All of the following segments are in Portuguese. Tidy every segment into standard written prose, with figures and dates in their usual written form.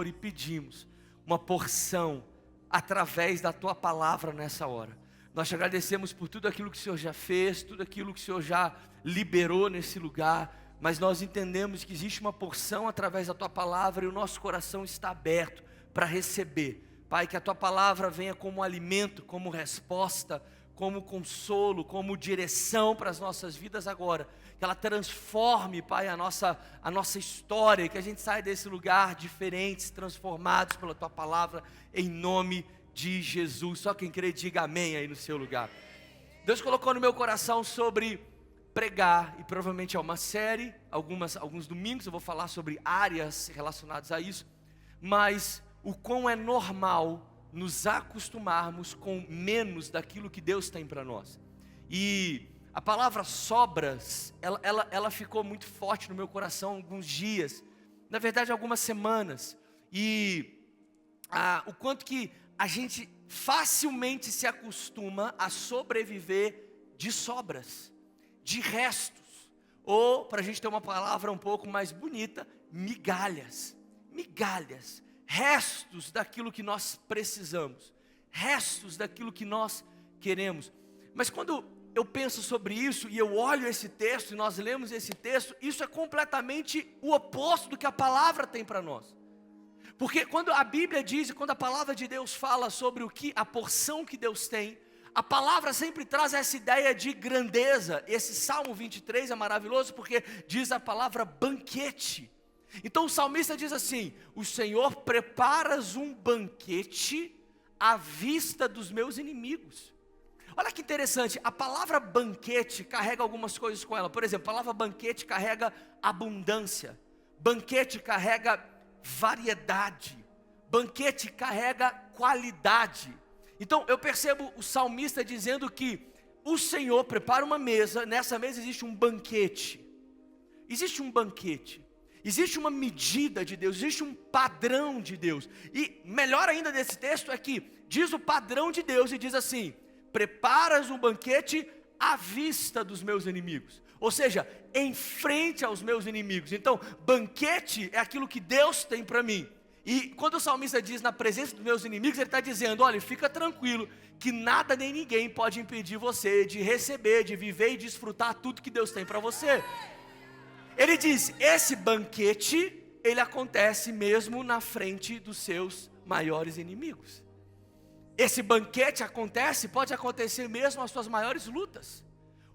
e pedimos uma porção através da Tua palavra nessa hora. Nós te agradecemos por tudo aquilo que o Senhor já fez, tudo aquilo que o Senhor já liberou nesse lugar, mas nós entendemos que existe uma porção através da Tua palavra e o nosso coração está aberto para receber. Pai, que a Tua palavra venha como alimento, como resposta, como consolo, como direção para as nossas vidas agora. Que ela transforme, Pai, a nossa história, que a gente saia desse lugar diferentes, transformados pela Tua palavra, em nome de Jesus. Só quem crê diga amém aí no seu lugar. Deus colocou no meu coração sobre pregar, e provavelmente é uma série, alguns domingos eu vou falar sobre áreas relacionadas a isso, mas o quão é normal nos acostumarmos com menos daquilo que Deus tem para nós. E a palavra sobras, ela ficou muito forte no meu coração alguns dias, na verdade algumas semanas, e o quanto que a gente facilmente se acostuma a sobreviver de sobras, de restos, ou para a gente ter uma palavra um pouco mais bonita, migalhas, restos daquilo que nós precisamos, restos daquilo que nós queremos. Mas quando eu penso sobre isso e eu olho esse texto e nós lemos esse texto, isso é completamente o oposto do que a palavra tem para nós. Porque quando a Bíblia diz, quando a palavra de Deus fala sobre a porção que Deus tem, a palavra sempre traz essa ideia de grandeza. Esse Salmo 23 é maravilhoso porque diz a palavra banquete. Então o salmista diz assim: o Senhor preparas um banquete à vista dos meus inimigos. Olha que interessante, a palavra banquete carrega algumas coisas com ela. Por exemplo, a palavra banquete carrega abundância, banquete carrega variedade, banquete carrega qualidade. Então eu percebo o salmista dizendo que o Senhor prepara uma mesa, nessa mesa existe um banquete. Existe um banquete. Existe uma medida de Deus, existe um padrão de Deus. E melhor ainda desse texto é que diz o padrão de Deus e diz assim: preparas um banquete à vista dos meus inimigos. Ou seja, em frente aos meus inimigos. Então, banquete é aquilo que Deus tem para mim. E quando o salmista diz na presença dos meus inimigos, ele está dizendo: olha, fica tranquilo, que nada nem ninguém pode impedir você de receber, de viver e desfrutar tudo que Deus tem para você. Ele diz, esse banquete, ele acontece mesmo na frente dos seus maiores inimigos. Esse banquete pode acontecer mesmo nas suas maiores lutas.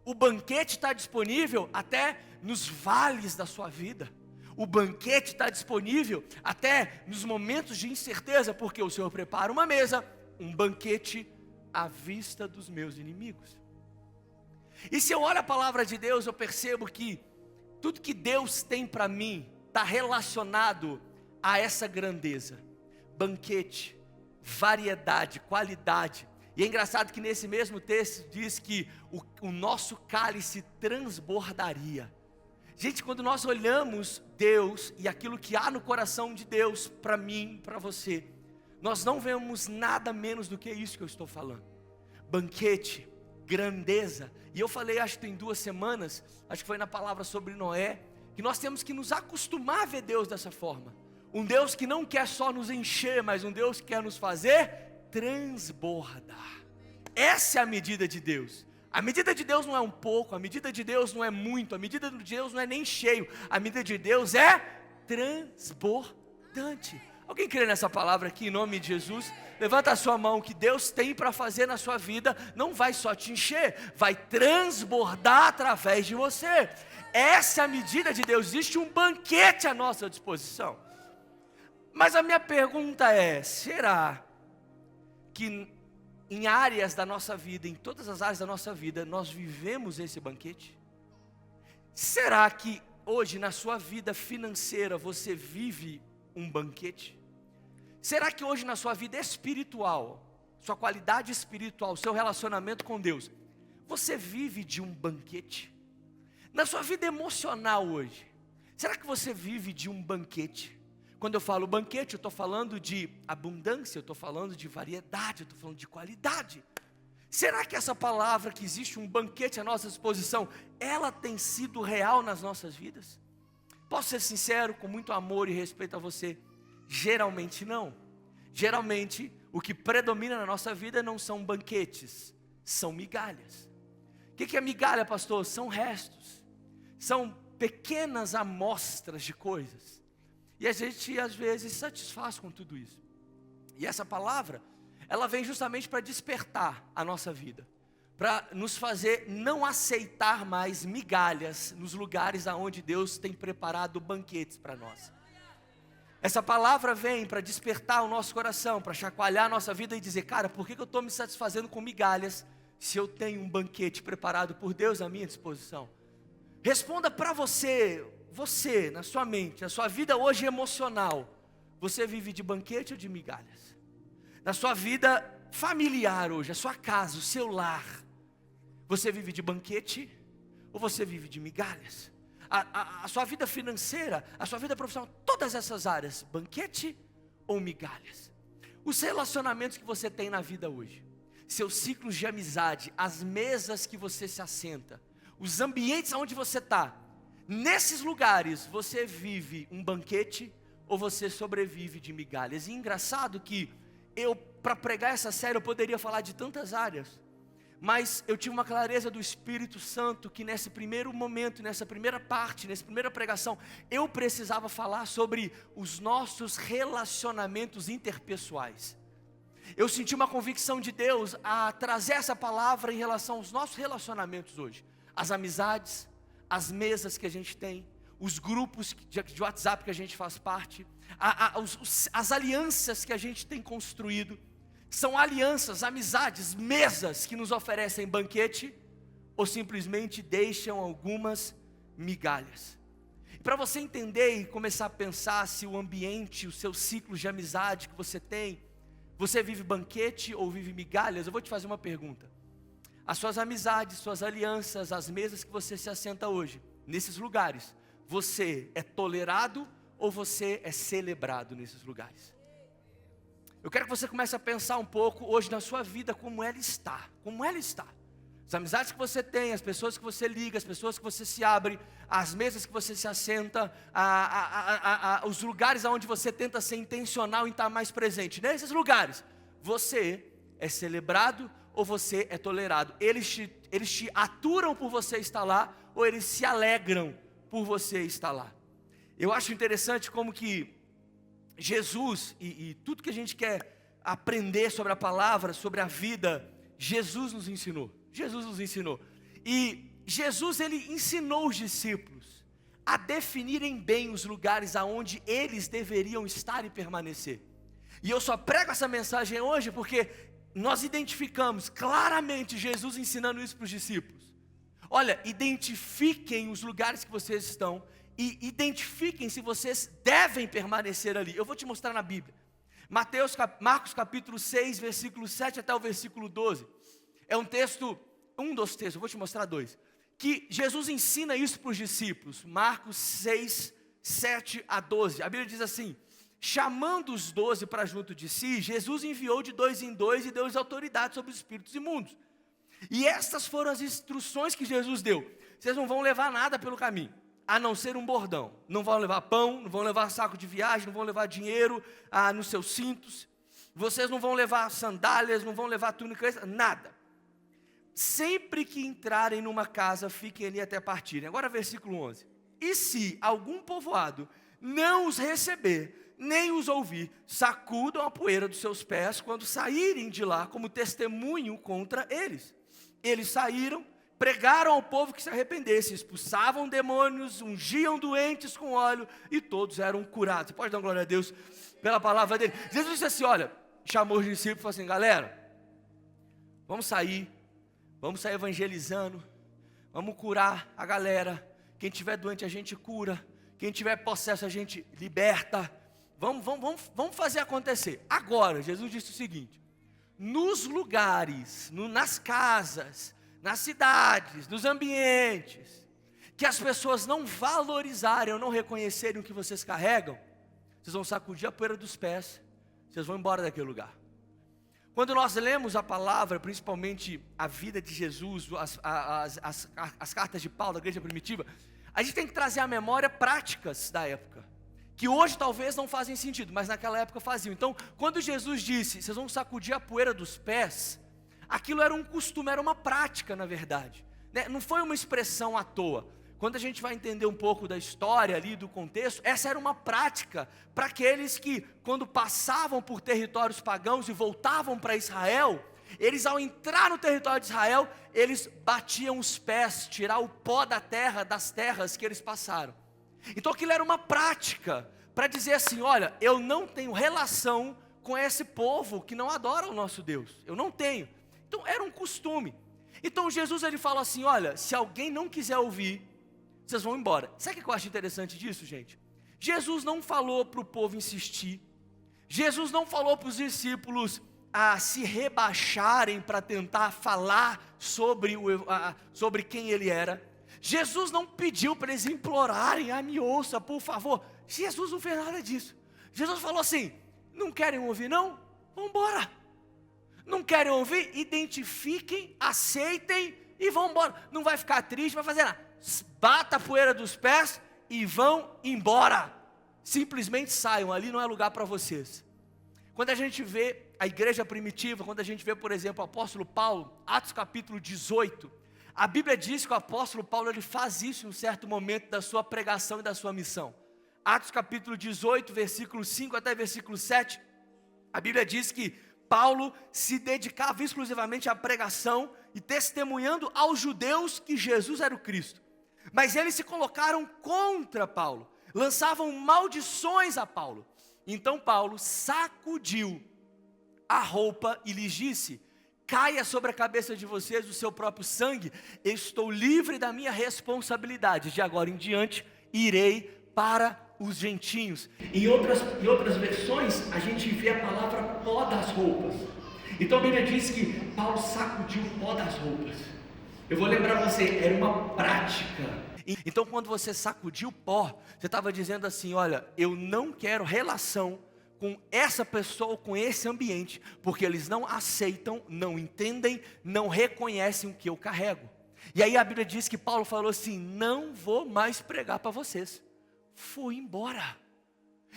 O banquete está disponível até nos vales da sua vida. O banquete está disponível até nos momentos de incerteza, porque o Senhor prepara uma mesa, um banquete à vista dos meus inimigos. E se eu olho a palavra de Deus, eu percebo que tudo que Deus tem para mim está relacionado a essa grandeza, banquete, variedade, qualidade. E é engraçado que nesse mesmo texto diz que o nosso cálice transbordaria. Gente, quando nós olhamos Deus e aquilo que há no coração de Deus para mim, para você, nós não vemos nada menos do que isso que eu estou falando. Banquete, grandeza. E eu falei, acho que tem 2 semanas, acho que foi na palavra sobre Noé, que nós temos que nos acostumar a ver Deus dessa forma. Um Deus que não quer só nos encher, mas um Deus que quer nos fazer transbordar. Essa é a medida de Deus. A medida de Deus não é um pouco, a medida de Deus não é muito, a medida de Deus não é nem cheio, a medida de Deus é transbordante. Alguém crê nessa palavra aqui em nome de Jesus? Levanta a sua mão. Que Deus tem para fazer na sua vida não vai só te encher, vai transbordar através de você. Essa é a medida de Deus. Existe um banquete à nossa disposição. Mas a minha pergunta é: será que em áreas da nossa vida, em todas as áreas da nossa vida, nós vivemos esse banquete? Será que hoje na sua vida financeira você vive um banquete? Será que hoje na sua vida espiritual, sua qualidade espiritual, seu relacionamento com Deus, você vive de um banquete? Na sua vida emocional hoje, será que você vive de um banquete? Quando eu falo banquete, eu estou falando de abundância, eu estou falando de variedade, eu estou falando de qualidade. Será que essa palavra, que existe um banquete à nossa disposição, ela tem sido real nas nossas vidas? Posso ser sincero, com muito amor e respeito a você, Geralmente não. Geralmente o que predomina na nossa vida não são banquetes, são migalhas. O que é migalha, pastor? São restos, são pequenas amostras de coisas. E a gente às vezes satisfaz com tudo isso. E essa palavra, ela vem justamente para despertar a nossa vida, para nos fazer não aceitar mais migalhas nos lugares aonde Deus tem preparado banquetes para nós. Essa palavra vem para despertar o nosso coração, para chacoalhar a nossa vida e dizer, cara, por que eu estou me satisfazendo com migalhas se eu tenho um banquete preparado por Deus à minha disposição? Responda para você, na sua mente, na sua vida hoje emocional, você vive de banquete ou de migalhas? Na sua vida familiar hoje, a sua casa, o seu lar, você vive de banquete ou você vive de migalhas? A sua vida financeira, a sua vida profissional, todas essas áreas, banquete ou migalhas? Os relacionamentos que você tem na vida hoje, seus ciclos de amizade, as mesas que você se assenta, os ambientes onde você está, nesses lugares você vive um banquete ou você sobrevive de migalhas? E engraçado que para pregar essa série eu poderia falar de tantas áreas, mas eu tive uma clareza do Espírito Santo que nesse primeiro momento, nessa primeira parte, nessa primeira pregação, eu precisava falar sobre os nossos relacionamentos interpessoais. Eu senti uma convicção de Deus a trazer essa palavra em relação aos nossos relacionamentos hoje. As amizades, as mesas que a gente tem, os grupos de WhatsApp que a gente faz parte, as alianças que a gente tem construído. São alianças, amizades, mesas que nos oferecem banquete ou simplesmente deixam algumas migalhas. E para você entender e começar a pensar se o ambiente, os seus ciclos de amizade que você tem, você vive banquete ou vive migalhas, eu vou te fazer uma pergunta. As suas amizades, suas alianças, as mesas que você se assenta hoje, nesses lugares, você é tolerado ou você é celebrado nesses lugares? Eu quero que você comece a pensar um pouco hoje na sua vida, como ela está. As amizades que você tem, as pessoas que você liga, as pessoas que você se abre, as mesas que você se assenta, os lugares onde você tenta ser intencional em estar mais presente. Nesses lugares, você é celebrado ou você é tolerado? Eles te aturam por você estar lá ou eles se alegram por você estar lá? Eu acho interessante como que Jesus, e tudo que a gente quer aprender sobre a palavra, sobre a vida, Jesus nos ensinou. E Jesus, ele ensinou os discípulos a definirem bem os lugares aonde eles deveriam estar e permanecer. E eu só prego essa mensagem hoje porque nós identificamos claramente Jesus ensinando isso para os discípulos. Olha, identifiquem os lugares que vocês estão e identifiquem se vocês devem permanecer ali. Eu vou te mostrar na Bíblia. Marcos capítulo 6, versículo 7 até o versículo 12. É um texto, um dos textos, eu vou te mostrar dois, que Jesus ensina isso para os discípulos. Marcos 6, 7 a 12. A Bíblia diz assim: chamando os 12 para junto de si, Jesus enviou de 2 em 2 e deu-lhes autoridade sobre os espíritos imundos. E estas foram as instruções que Jesus deu: vocês não vão levar nada pelo caminho, a não ser um bordão. Não vão levar pão, não vão levar saco de viagem, não vão levar dinheiro nos seus cintos. Vocês não vão levar sandálias, não vão levar túnica, nada. Sempre que entrarem numa casa, fiquem ali até partirem. Agora versículo 11. E se algum povoado não os receber, nem os ouvir, sacudam a poeira dos seus pés quando saírem de lá como testemunho contra eles. Eles saíram, pregaram ao povo que se arrependesse, expulsavam demônios, ungiam doentes com óleo e todos eram curados. Você pode dar glória a Deus pela palavra dele? Jesus disse assim, olha, chamou os discípulos e falou assim: galera, vamos sair evangelizando, vamos curar a galera. Quem tiver doente a gente cura, quem tiver possesso a gente liberta. Vamos fazer acontecer. Agora, Jesus disse o seguinte: nos lugares, nas casas, nas cidades, nos ambientes, que as pessoas não valorizarem ou não reconhecerem o que vocês carregam, vocês vão sacudir a poeira dos pés, vocês vão embora daquele lugar. Quando nós lemos a palavra, principalmente a vida de Jesus, as cartas de Paulo, da igreja primitiva, a gente tem que trazer à memória práticas da época, que hoje talvez não fazem sentido, mas naquela época faziam. Então, quando Jesus disse, vocês vão sacudir a poeira dos pés, aquilo era um costume, era uma prática, na verdade, né? Não foi uma expressão à toa. Quando a gente vai entender um pouco da história ali, do contexto, essa era uma prática para aqueles que, quando passavam por territórios pagãos e voltavam para Israel, eles, ao entrar no território de Israel, eles batiam os pés, tirar o pó da terra, das terras que eles passaram. Então aquilo era uma prática, para dizer assim, olha, eu não tenho relação com esse povo que não adora o nosso Deus, eu não tenho. Então era um costume. Então Jesus ele fala assim, olha, se alguém não quiser ouvir, vocês vão embora. Sabe o que eu acho interessante disso, gente? Jesus não falou para o povo insistir, Jesus não falou para os discípulos a se rebaixarem para tentar falar sobre quem ele era. Jesus não pediu para eles implorarem, me ouça por favor. Jesus não fez nada disso. Jesus falou assim, não querem ouvir não? Vão embora. Não querem ouvir? Identifiquem, aceitem e vão embora. Não vai ficar triste, vai fazer nada. Bata a poeira dos pés e vão embora. Simplesmente saiam, ali não é lugar para vocês. Quando a gente vê a igreja primitiva, quando a gente vê, por exemplo, o apóstolo Paulo, Atos capítulo 18, a Bíblia diz que o apóstolo Paulo ele faz isso em um certo momento da sua pregação e da sua missão. Atos capítulo 18, versículo 5 até versículo 7, a Bíblia diz que Paulo se dedicava exclusivamente à pregação e testemunhando aos judeus que Jesus era o Cristo. Mas eles se colocaram contra Paulo, lançavam maldições a Paulo. Então Paulo sacudiu a roupa e lhes disse, caia sobre a cabeça de vocês o seu próprio sangue, eu estou livre da minha responsabilidade, de agora em diante irei para os gentios. Em outras versões a gente vê a palavra pó das roupas. Então a Bíblia diz que Paulo sacudiu o pó das roupas. Eu vou lembrar você, era uma prática. Então quando você sacudiu o pó, você estava dizendo assim, olha, eu não quero relação com essa pessoa, com esse ambiente, porque eles não aceitam, não entendem, não reconhecem o que eu carrego. E aí a Bíblia diz que Paulo falou assim, não vou mais pregar para vocês. Foi embora.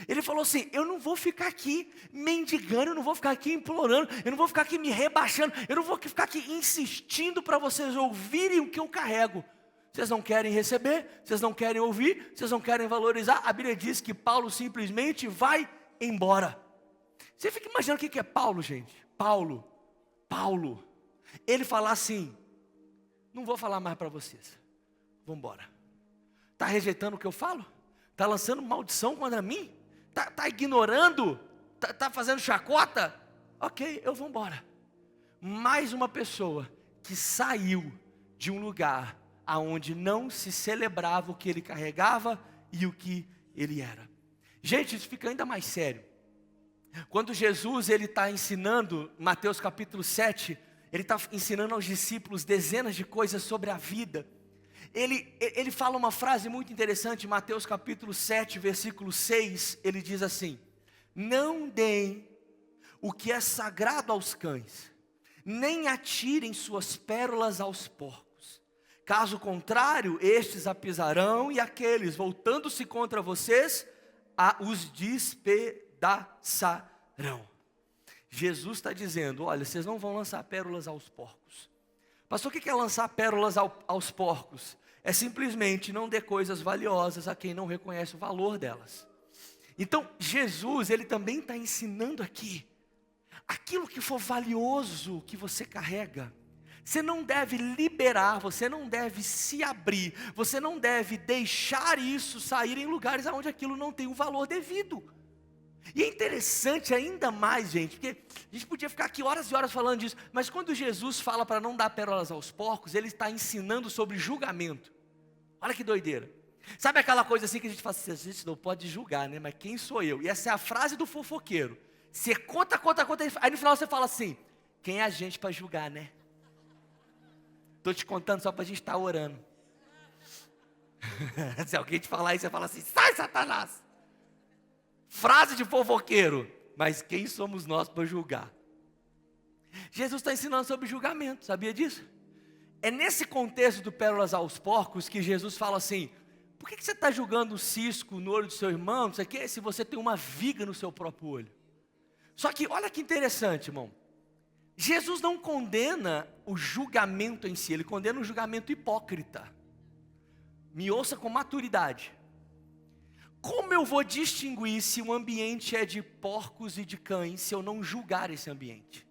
Ele falou assim, eu não vou ficar aqui mendigando, eu não vou ficar aqui implorando, eu não vou ficar aqui me rebaixando, eu não vou ficar aqui insistindo para vocês ouvirem o que eu carrego. Vocês não querem receber, vocês não querem ouvir, vocês não querem valorizar. A Bíblia diz que Paulo simplesmente vai embora. Você fica imaginando o que é Paulo, gente? Paulo, ele fala assim, não vou falar mais para vocês, vamos embora. Está rejeitando o que eu falo? Está lançando maldição contra mim? Está ignorando? Está fazendo chacota? Ok, eu vou embora. Mais uma pessoa que saiu de um lugar aonde não se celebrava o que ele carregava e o que ele era. Gente, isso fica ainda mais sério. Quando Jesus ele está ensinando, Mateus capítulo 7, ele está ensinando aos discípulos dezenas de coisas sobre a vida. Ele fala uma frase muito interessante, Mateus capítulo 7, versículo 6, ele diz assim, não deem o que é sagrado aos cães, nem atirem suas pérolas aos porcos. Caso contrário, estes a pisarão e aqueles, voltando-se contra vocês, os despedaçarão. Jesus está dizendo, olha, vocês não vão lançar pérolas aos porcos. Pastor, o que é lançar pérolas aos porcos? É simplesmente não dê coisas valiosas a quem não reconhece o valor delas. Então, Jesus, ele também está ensinando aqui, aquilo que for valioso que você carrega, você não deve liberar, você não deve se abrir, você não deve deixar isso sair em lugares onde aquilo não tem o valor devido. E é interessante ainda mais, gente, porque a gente podia ficar aqui horas e horas falando disso, mas quando Jesus fala para não dar pérolas aos porcos, ele está ensinando sobre julgamento. Olha que doideira. Sabe aquela coisa assim que a gente fala assim, a gente não pode julgar, né? Mas quem sou eu? E essa é a frase do fofoqueiro. Você conta, aí no final você fala assim, quem é a gente para julgar, né? Estou te contando só para a gente estar orando. Se alguém te falar isso, você fala assim, sai Satanás. Frase de fofoqueiro, mas quem somos nós para julgar? Jesus está ensinando sobre julgamento, sabia disso? É nesse contexto do pérolas aos porcos que Jesus fala assim, por que você está julgando o cisco no olho do seu irmão, não sei o quê, se você tem uma viga no seu próprio olho? Só que olha que interessante, irmão. Jesus não condena o julgamento em si, ele condena o julgamento hipócrita. Me ouça com maturidade. Como eu vou distinguir se um ambiente é de porcos e de cães se eu não julgar esse ambiente?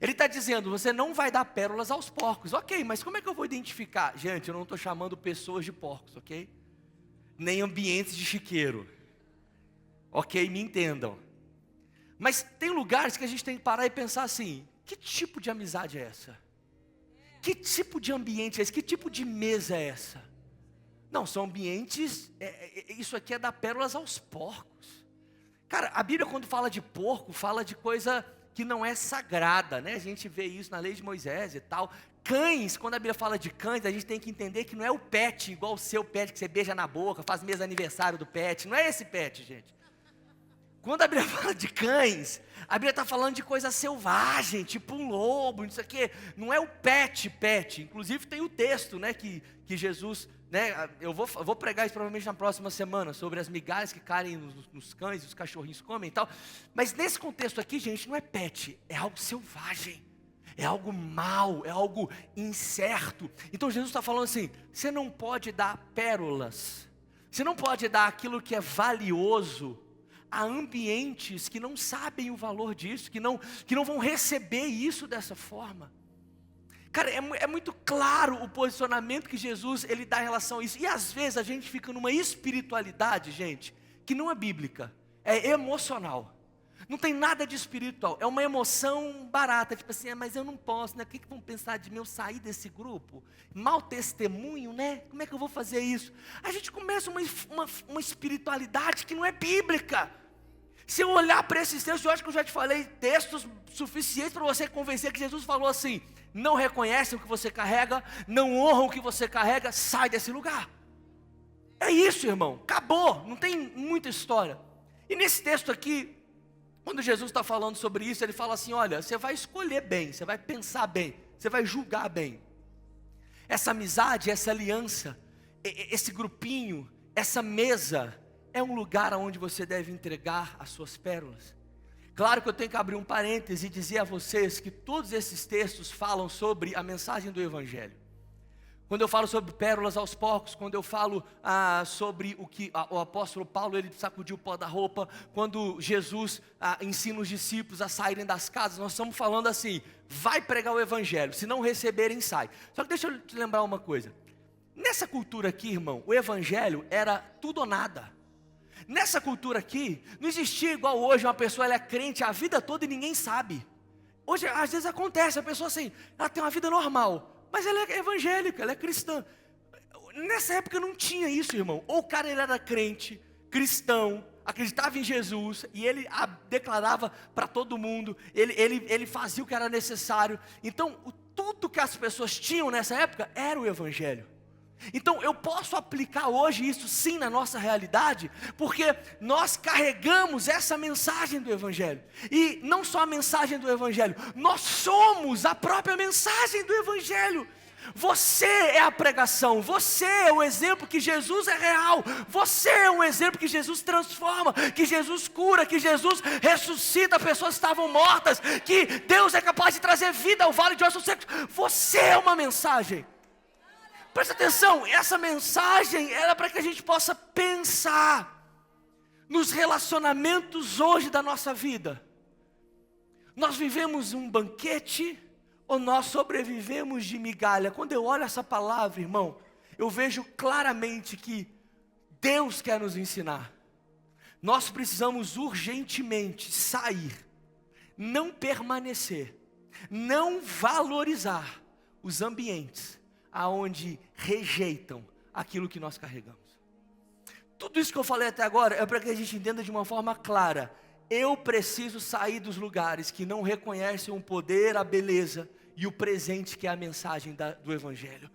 Ele está dizendo, você não vai dar pérolas aos porcos. Ok, mas como é que eu vou identificar? Gente, eu não estou chamando pessoas de porcos, ok? Nem ambientes de chiqueiro. Ok, me entendam. Mas tem lugares que a gente tem que parar e pensar assim, que tipo de amizade é essa? Que tipo de ambiente é esse? Que tipo de mesa é essa? Não, são ambientes, isso aqui é dar pérolas aos porcos. Cara, a Bíblia quando fala de porco, fala de coisa que não é sagrada, né? A gente vê isso na lei de Moisés e tal. Cães, quando a Bíblia fala de cães, a gente tem que entender que não é o pet, igual o seu pet que você beija na boca, faz mês aniversário do pet, não é esse pet, gente. Quando a Bíblia fala de cães, a Bíblia está falando de coisa selvagem, tipo um lobo, não sei o quê. Não é o pet. Inclusive tem o texto, né, que Jesus, né, eu vou pregar isso provavelmente na próxima semana, sobre as migalhas que caem nos cães e os cachorrinhos comem e tal. Mas nesse contexto aqui, gente, não é pet, é algo selvagem. É algo mau, é algo incerto. Então Jesus está falando assim, você não pode dar pérolas. Você não pode dar aquilo que é valioso a ambientes que não sabem o valor disso, que não vão receber isso dessa forma. Cara, é muito claro o posicionamento que Jesus ele dá em relação a isso. E às vezes a gente fica numa espiritualidade, gente, que não é bíblica, é emocional. Não tem nada de espiritual, é uma emoção barata, tipo assim, mas eu não posso, né? O que vão pensar de mim eu sair desse grupo? Mau testemunho, né? Como é que eu vou fazer isso? A gente começa uma espiritualidade que não é bíblica. Se eu olhar para esses textos, eu acho que eu já te falei textos suficientes para você convencer que Jesus falou assim, não reconhecem o que você carrega, não honram o que você carrega, sai desse lugar. É isso, irmão, acabou, não tem muita história. E nesse texto aqui, quando Jesus está falando sobre isso, ele fala assim, olha, você vai escolher bem, você vai pensar bem, você vai julgar bem. Essa amizade, essa aliança, esse grupinho, essa mesa, é um lugar onde você deve entregar as suas pérolas. Claro que eu tenho que abrir um parêntese e dizer a vocês que todos esses textos falam sobre a mensagem do Evangelho. Quando eu falo sobre pérolas aos porcos, quando eu falo sobre o que o apóstolo Paulo, ele sacudiu o pó da roupa, quando Jesus ensina os discípulos a saírem das casas, nós estamos falando assim, vai pregar o Evangelho, se não receberem, sai. Só que deixa eu te lembrar uma coisa, nessa cultura aqui, irmão, o Evangelho era tudo ou nada. Nessa cultura aqui, não existia igual hoje, uma pessoa ela é crente a vida toda e ninguém sabe. Hoje, às vezes acontece, a pessoa assim, ela tem uma vida normal, mas ela é evangélica, ela é cristã. Nessa época não tinha isso, irmão. Ou o cara ele era crente, cristão, acreditava em Jesus, e ele declarava para todo mundo, ele fazia o que era necessário. Então, tudo que as pessoas tinham nessa época era o Evangelho. Então eu posso aplicar hoje isso sim na nossa realidade, porque nós carregamos essa mensagem do Evangelho, e não só a mensagem do Evangelho, nós somos a própria mensagem do Evangelho. Você é a pregação, você é o exemplo que Jesus é real, você é um exemplo que Jesus transforma, que Jesus cura, que Jesus ressuscita pessoas que estavam mortas, que Deus é capaz de trazer vida ao vale de ossos secos. Você é uma mensagem. Presta atenção, essa mensagem era para que a gente possa pensar nos relacionamentos hoje da nossa vida. Nós vivemos um banquete ou nós sobrevivemos de migalha? Quando eu olho essa palavra, irmão, eu vejo claramente que Deus quer nos ensinar. Nós precisamos urgentemente sair, não permanecer, não valorizar os ambientes aonde rejeitam aquilo que nós carregamos. Tudo isso que eu falei até agora é para que a gente entenda de uma forma clara. Eu preciso sair dos lugares que não reconhecem o poder, a beleza e o presente que é a mensagem do Evangelho.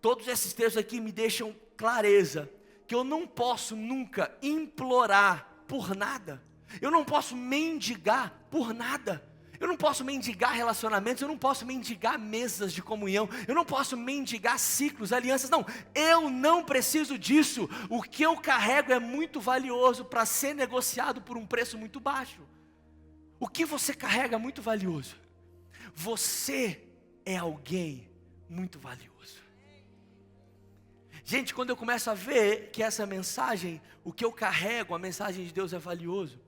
Todos esses textos aqui me deixam clareza que eu não posso nunca implorar por nada. Eu não posso mendigar por nada. eu não posso mendigar relacionamentos, eu não posso mendigar mesas de comunhão, eu não posso mendigar ciclos, alianças, não, eu não preciso disso. O que eu carrego é muito valioso para ser negociado por um preço muito baixo. O que você carrega é muito valioso. Você é alguém muito valioso. Gente, quando eu começo a ver que essa mensagem, o que eu carrego, a mensagem de Deus é valioso,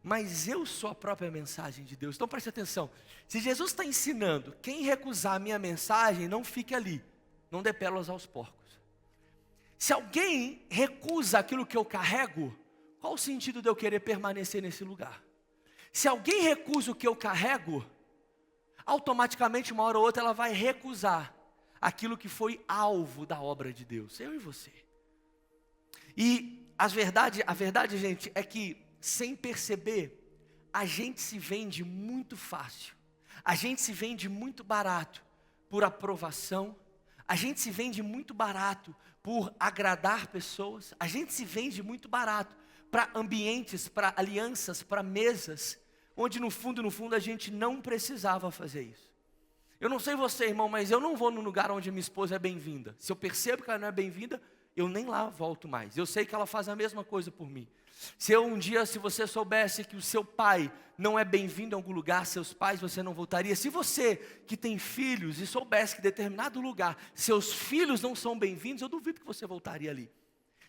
mas eu sou a própria mensagem de Deus. Então preste atenção, se Jesus está ensinando, quem recusar a minha mensagem, não fique ali, não dê pérolas aos porcos. Se alguém recusa aquilo que eu carrego, qual o sentido de eu querer permanecer nesse lugar? Se alguém recusa o que eu carrego, automaticamente uma hora ou outra ela vai recusar aquilo que foi alvo da obra de Deus, eu e você. E a verdade, gente, é que sem perceber, a gente se vende muito fácil, a gente se vende muito barato por aprovação, a gente se vende muito barato por agradar pessoas, a gente se vende muito barato para ambientes, para alianças, para mesas, onde no fundo a gente não precisava fazer isso. Eu não sei você, irmão, mas eu não vou num lugar onde minha esposa é bem-vinda. Se eu percebo que ela não é bem-vinda, eu nem lá volto mais. Eu sei que ela faz a mesma coisa por mim. Se você soubesse que o seu pai não é bem-vindo em algum lugar, seus pais, você não voltaria. Se você que tem filhos e soubesse que em determinado lugar seus filhos não são bem-vindos, eu duvido que você voltaria ali.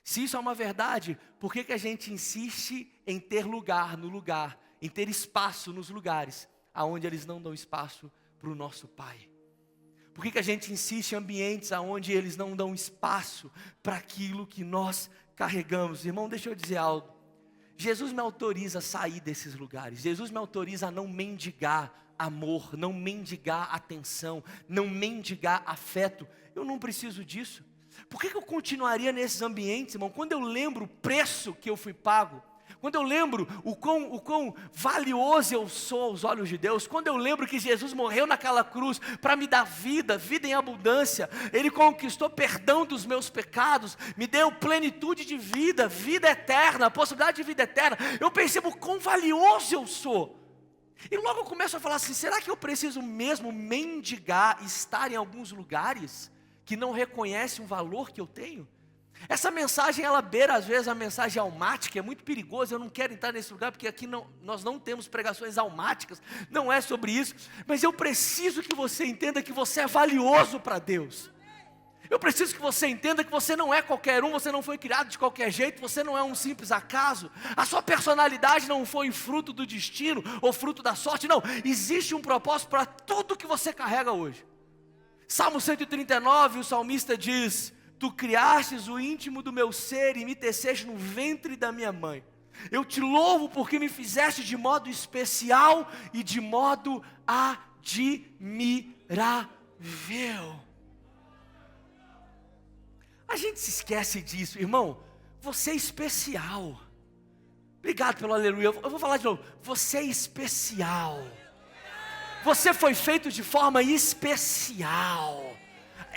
Se isso é uma verdade, por que a gente insiste em ter lugar no lugar, em ter espaço nos lugares aonde eles não dão espaço para o nosso Pai? Por que a gente insiste em ambientes aonde eles não dão espaço para aquilo que nós carregamos? Irmão, deixa eu dizer algo. Jesus me autoriza a sair desses lugares. Jesus me autoriza a não mendigar amor, não mendigar atenção, não mendigar afeto. Eu não preciso disso. Por que eu continuaria nesses ambientes, irmão? Quando eu lembro o preço que eu fui pago, quando eu lembro o quão valioso eu sou aos olhos de Deus, quando eu lembro que Jesus morreu naquela cruz para me dar vida em abundância, Ele conquistou perdão dos meus pecados, me deu plenitude de vida eterna, a possibilidade de vida eterna, eu percebo o quão valioso eu sou. E logo eu começo a falar assim, será que eu preciso mesmo mendigar, estar em alguns lugares que não reconhecem o valor que eu tenho? Essa mensagem, ela beira às vezes a mensagem almática, é muito perigoso, eu não quero entrar nesse lugar, porque aqui nós não temos pregações almáticas, não é sobre isso, mas eu preciso que você entenda que você é valioso para Deus. Eu preciso que você entenda que você não é qualquer um, você não foi criado de qualquer jeito, você não é um simples acaso, a sua personalidade não foi fruto do destino, ou fruto da sorte, não, existe um propósito para tudo que você carrega hoje. Salmo 139, o salmista diz: Tu criastes o íntimo do meu ser e me teceste no ventre da minha mãe. Eu te louvo porque me fizeste de modo especial e de modo admirável. A gente se esquece disso, irmão. Você é especial. Obrigado pelo aleluia. Eu vou falar de novo. Você é especial. Você foi feito de forma especial.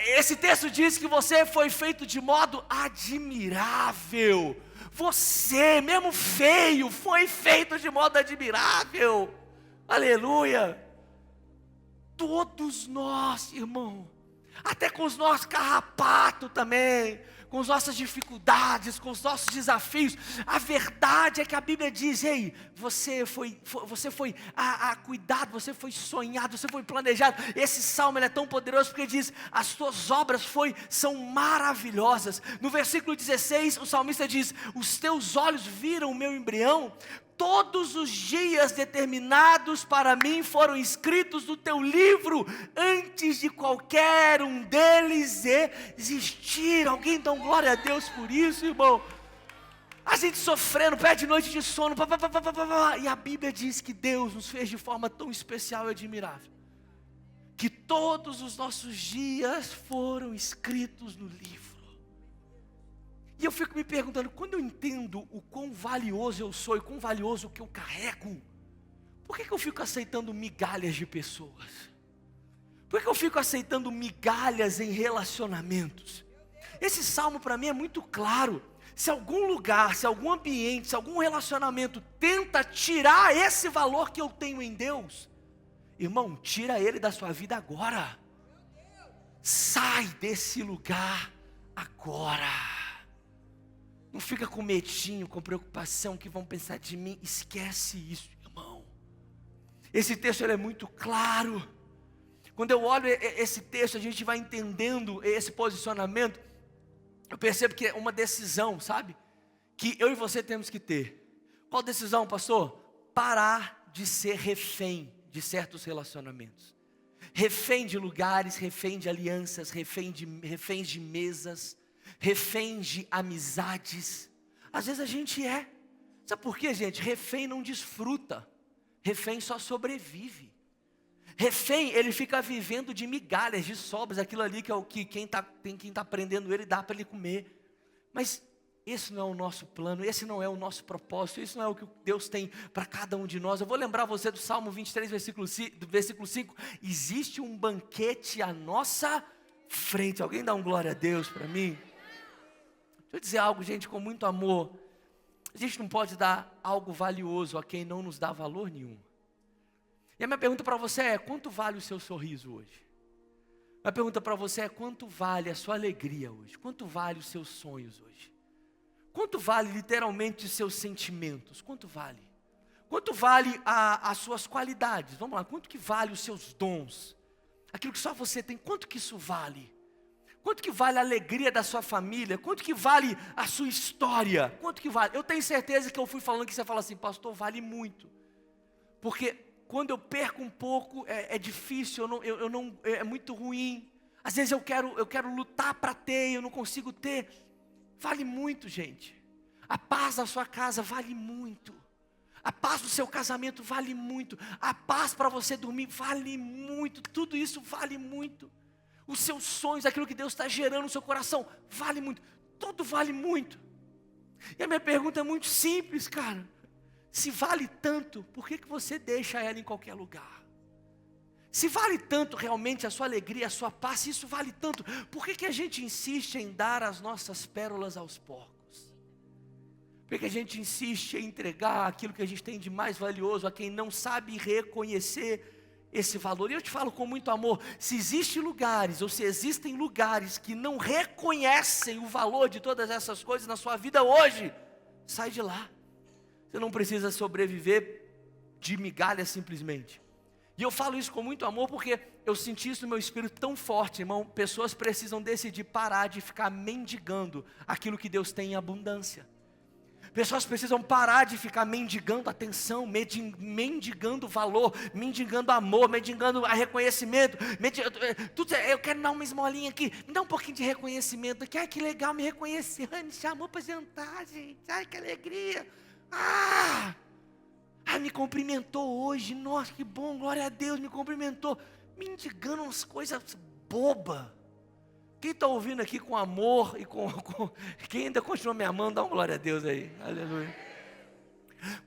Esse texto diz que você foi feito de modo admirável. Você, mesmo feio, foi feito de modo admirável. Aleluia. Todos nós, irmão, até com os nossos carrapatos também, com as nossas dificuldades, com os nossos desafios, a verdade é que a Bíblia diz: ei, você foi cuidado, você foi sonhado, você foi planejado. Esse salmo ele é tão poderoso porque diz: as tuas obras são maravilhosas. No versículo 16 o salmista diz: os teus olhos viram o meu embrião, todos os dias determinados para mim foram escritos no teu livro, antes de qualquer um deles existir. Alguém dá glória a Deus por isso, irmão? A gente sofrendo, perde noite de sono, e a Bíblia diz que Deus nos fez de forma tão especial e admirável, que todos os nossos dias foram escritos no livro. E eu fico me perguntando, quando eu entendo o quão valioso eu sou e quão valioso o que eu carrego, por que eu fico aceitando migalhas de pessoas? Por que eu fico aceitando migalhas em relacionamentos? Esse salmo para mim é muito claro. Se algum lugar, se algum ambiente, se algum relacionamento tenta tirar esse valor que eu tenho em Deus, irmão, tira ele da sua vida agora. Sai desse lugar agora. Não fica com medinho, com preocupação, que vão pensar de mim. Esquece isso, irmão. Esse texto ele é muito claro. Quando eu olho esse texto, a gente vai entendendo esse posicionamento. Eu percebo que é uma decisão, sabe? Que eu e você temos que ter. Qual decisão, pastor? Parar de ser refém de certos relacionamentos. Refém de lugares, refém de alianças, reféns de mesas, refém de amizades. Às vezes a gente é. Sabe por quê, gente? Refém não desfruta. Refém só sobrevive. Refém, ele fica vivendo de migalhas, de sobras, aquilo ali que é o que quem está prendendo ele dá para ele comer. Mas esse não é o nosso plano, esse não é o nosso propósito, isso não é o que Deus tem para cada um de nós. Eu vou lembrar você do Salmo 23, versículo 5. Existe um banquete à nossa frente. Alguém dá um glória a Deus para mim? Deixa eu dizer algo, gente, com muito amor. A gente não pode dar algo valioso a quem não nos dá valor nenhum. E a minha pergunta para você é: quanto vale o seu sorriso hoje? Minha pergunta para você é: quanto vale a sua alegria hoje? Quanto vale os seus sonhos hoje? Quanto vale literalmente os seus sentimentos? Quanto vale? Quanto vale as suas qualidades? Vamos lá, quanto que vale os seus dons? Aquilo que só você tem, quanto que isso vale? Quanto que vale a alegria da sua família? Quanto que vale a sua história? Quanto que vale? Eu tenho certeza que eu fui falando que você fala assim: pastor, vale muito. Porque quando eu perco um pouco, é difícil, é muito ruim. Às vezes eu quero lutar para ter, eu não consigo ter. Vale muito, gente. A paz da sua casa vale muito. A paz do seu casamento vale muito. A paz para você dormir vale muito. Tudo isso vale muito. Os seus sonhos, aquilo que Deus está gerando no seu coração, vale muito. Tudo vale muito. E a minha pergunta é muito simples, cara. Se vale tanto, por que você deixa ela em qualquer lugar? Se vale tanto realmente a sua alegria, a sua paz, se isso vale tanto, por que a gente insiste em dar as nossas pérolas aos porcos? Por que a gente insiste em entregar aquilo que a gente tem de mais valioso a quem não sabe reconhecer esse valor? E eu te falo com muito amor: se existem lugares, ou se existem lugares que não reconhecem o valor de todas essas coisas na sua vida hoje, sai de lá. Você não precisa sobreviver de migalhas simplesmente. E eu falo isso com muito amor porque eu senti isso no meu espírito tão forte, irmão. Pessoas precisam decidir parar de ficar mendigando aquilo que Deus tem em abundância. Pessoas precisam parar de ficar mendigando atenção, mendigando valor, mendigando amor, mendigando reconhecimento. Eu quero dar uma esmolinha aqui, me dá um pouquinho de reconhecimento aqui. Ai, que legal, me reconheceu, me chamou para jantar, gente. Ai, que alegria. Me cumprimentou hoje, nossa, que bom, glória a Deus, me cumprimentou. Mendigando umas coisas bobas. Quem está ouvindo aqui com amor e quem ainda continua me amando, dá uma glória a Deus aí, aleluia.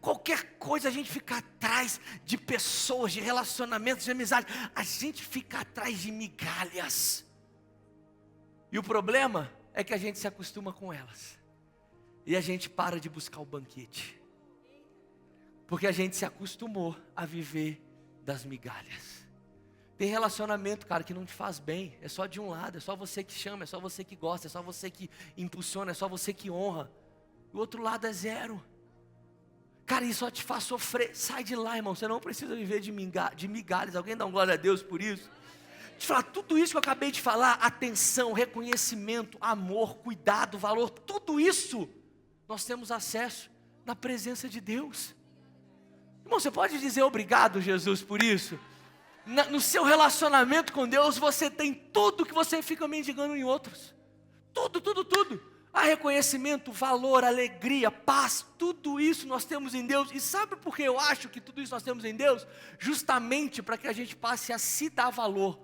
Qualquer coisa a gente fica atrás de pessoas, de relacionamentos, de amizade, a gente fica atrás de migalhas. E o problema é que a gente se acostuma com elas. E a gente para de buscar o banquete. Porque a gente se acostumou a viver das migalhas. Tem relacionamento, cara, que não te faz bem. É só de um lado, é só você que chama, é só você que gosta, é só você que impulsiona, é só você que honra. O outro lado é zero. Cara, isso só te faz sofrer. Sai de lá, irmão. Você não precisa viver de migalhas. Alguém dá uma glória a Deus por isso? Te falar, tudo isso que eu acabei de falar, atenção, reconhecimento, amor, cuidado, valor, tudo isso nós temos acesso na presença de Deus. Irmão, você pode dizer obrigado, Jesus, por isso? No seu relacionamento com Deus, você tem tudo que você fica mendigando em outros. Tudo. Há reconhecimento, valor, alegria, paz, tudo isso nós temos em Deus. E sabe por que eu acho que tudo isso nós temos em Deus? Justamente para que a gente passe a se dar valor